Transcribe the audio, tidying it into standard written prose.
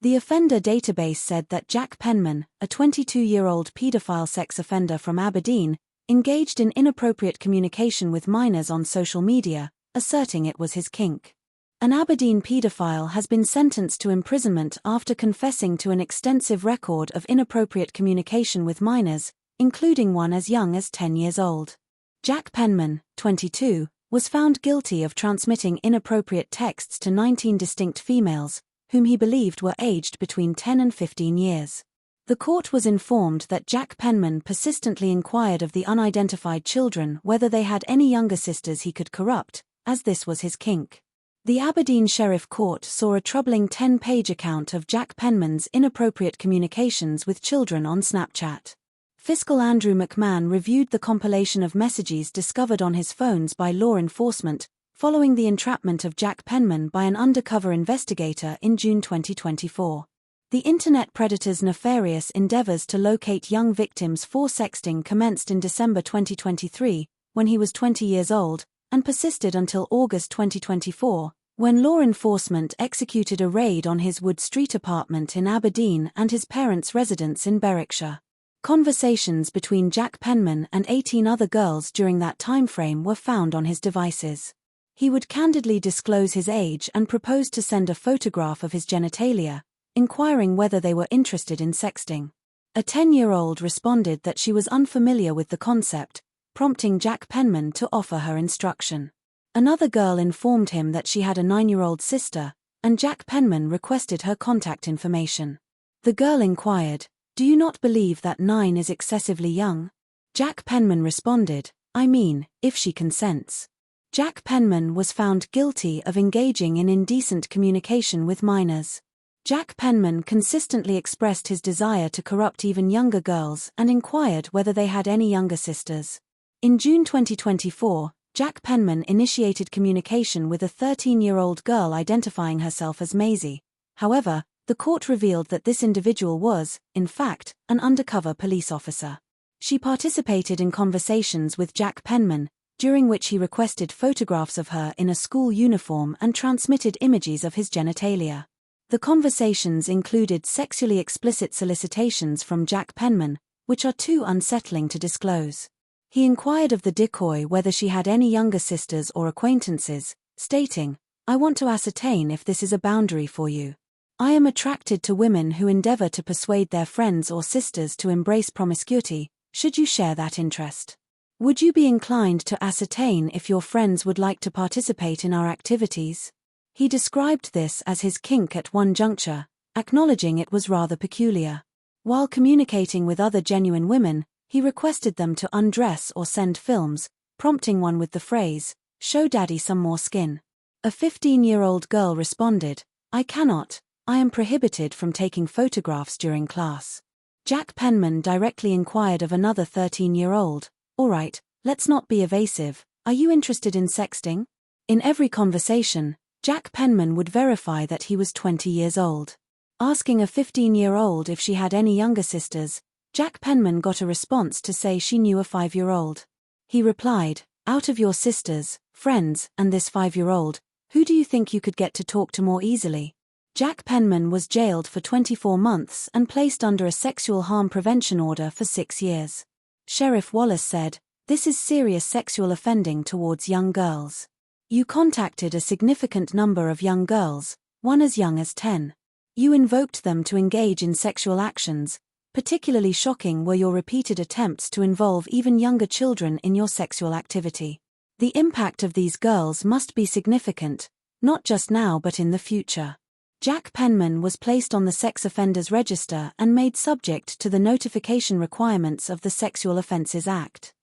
The offender database said that Jack Penman, a 22-year-old paedophile sex offender from Aberdeen, engaged in inappropriate communication with minors on social media, asserting it was his kink. An Aberdeen paedophile has been sentenced to imprisonment after confessing to an extensive record of inappropriate communication with minors, including one as young as 10 years old. Jack Penman, 22, was found guilty of transmitting inappropriate texts to 19 distinct females, whom he believed were aged between 10 and 15 years. The court was informed that Jack Penman persistently inquired of the unidentified children whether they had any younger sisters he could corrupt, as this was his kink. The Aberdeen Sheriff Court saw a troubling 10-page account of Jack Penman's inappropriate communications with children on Snapchat. Fiscal Andrew McMann reviewed the compilation of messages discovered on his phones by law enforcement, following the entrapment of Jack Penman by an undercover investigator in June 2024. The internet predator's nefarious endeavours to locate young victims for sexting commenced in December 2023, when he was 20 years old, and persisted until August 2024, when law enforcement executed a raid on his Wood Street apartment in Aberdeen and his parents' residence in Berwickshire. Conversations between Jack Penman and 18 other girls during that timeframe were found on his devices. He would candidly disclose his age and propose to send a photograph of his genitalia, inquiring whether they were interested in sexting. A 10-year-old responded that she was unfamiliar with the concept, prompting Jack Penman to offer her instruction. Another girl informed him that she had a 9-year-old sister, and Jack Penman requested her contact information. The girl inquired, "Do you not believe that 9 is excessively young?" Jack Penman responded, "I mean, if she consents." Jack Penman was found guilty of engaging in indecent communication with minors. Jack Penman consistently expressed his desire to corrupt even younger girls and inquired whether they had any younger sisters. In June 2024, Jack Penman initiated communication with a 13-year-old girl identifying herself as Maisie. However, the court revealed that this individual was, in fact, an undercover police officer. She participated in conversations with Jack Penman, during which he requested photographs of her in a school uniform and transmitted images of his genitalia. The conversations included sexually explicit solicitations from Jack Penman, which are too unsettling to disclose. He inquired of the decoy whether she had any younger sisters or acquaintances, stating, "I want to ascertain if this is a boundary for you. I am attracted to women who endeavour to persuade their friends or sisters to embrace promiscuity. Should you share that interest? Would you be inclined to ascertain if your friends would like to participate in our activities?" He described this as his kink at one juncture, acknowledging it was rather peculiar. While communicating with other genuine women, he requested them to undress or send films, prompting one with the phrase, "Show daddy some more skin." A 15-year-old girl responded, "I cannot, I am prohibited from taking photographs during class." Jack Penman directly inquired of another 13-year-old, "All right, let's not be evasive, are you interested in sexting?" In every conversation, Jack Penman would verify that he was 20 years old. Asking a 15-year-old if she had any younger sisters, Jack Penman got a response to say she knew a 5-year-old. He replied, "Out of your sisters, friends, and this 5-year-old, who do you think you could get to talk to more easily?" Jack Penman was jailed for 24 months and placed under a sexual harm prevention order for 6 years. Sheriff Wallace said, "This is serious sexual offending towards young girls. You contacted a significant number of young girls, one as young as 10. You invoked them to engage in sexual actions. Particularly shocking were your repeated attempts to involve even younger children in your sexual activity. The impact of these girls must be significant, not just now but in the future." Jack Penman was placed on the sex offenders register and made subject to the notification requirements of the Sexual Offences Act.